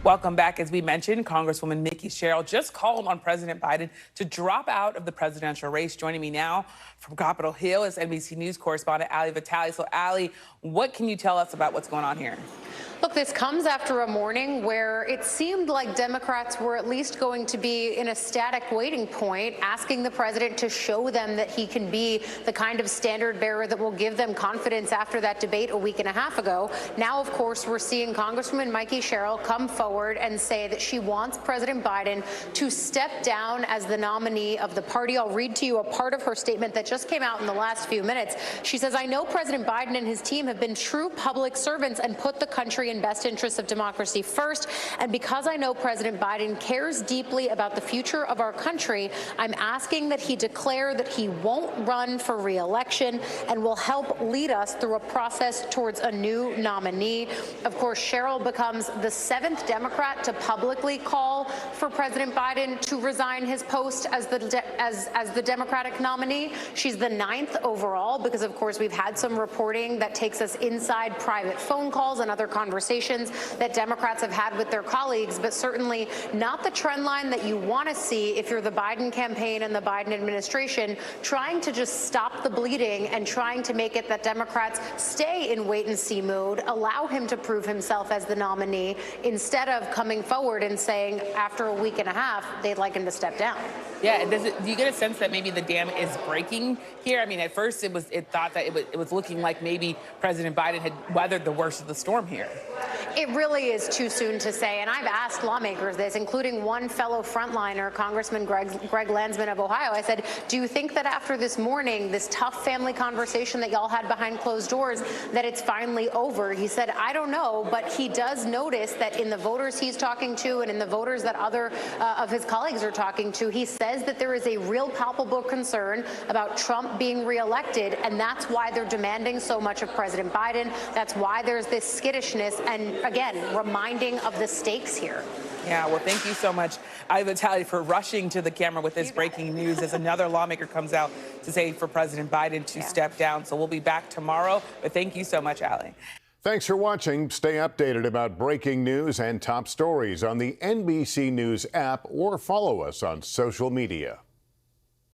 Welcome back. As we mentioned, Congresswoman Mikie Sherrill just called on President Biden to drop out of the presidential race. Joining me now from Capitol Hill is NBC News correspondent Vitali. So, Ali, what can you tell us about what's going on here? Look, this comes after a morning where it seemed like Democrats were at least going to be in a static waiting point, asking the president to show them that he can be the kind of standard bearer that will give them confidence after that debate a week and a half ago. Now, of course, we're seeing Congresswoman Mikie Sherrill come forward and say that she wants President Biden to step down as the nominee of the party. I'll read to you a part of her statement that just came out in the last few minutes. She says, "I know President Biden and his team have been true public servants and put the country in best interests of democracy first. And because I know President Biden cares deeply about the future of our country, I'm asking that he declare that he won't run for re-election and will help lead us through a process towards a new nominee." Of course, Sherrill becomes the 7th Democrat to publicly call for President Biden to resign his post as the Democratic nominee. She's the 9th overall because, of course, we've had some reporting that takes us inside private phone calls and other conversations that Democrats have had with their colleagues, but certainly not the trend line that you want to see if you're the Biden campaign and the Biden administration, trying to just stop the bleeding and trying to make it that Democrats stay in wait-and-see mode, allow him to prove himself as the nominee, instead of coming forward and saying after a week and a half they'd like him to step down. Yeah, do you get a sense that maybe the dam is breaking here? I mean, at first it thought that it was looking like maybe President Biden had weathered the worst of the storm here. It really is too soon to say, and I've asked lawmakers this, including one fellow frontliner, Congressman Greg Landsman of Ohio. I said, do you think that after this morning, this tough family conversation that y'all had behind closed doors, that it's finally over? He said, I don't know, but he does notice that in the voters he's talking to and in the voters that other of his colleagues are talking to, he says that there is a real palpable concern about Trump being reelected, and that's why they're demanding so much of President Biden. That's why there's this skittishness and, again, reminding of the stakes here. Yeah, well, thank you so much, Vitali, for rushing to the camera with this breaking news as another lawmaker comes out to say for President Biden to step down. So we'll be back tomorrow, but thank you so much, Ali. Thanks for watching. Stay updated about breaking news and top stories on the NBC News app or follow us on social media.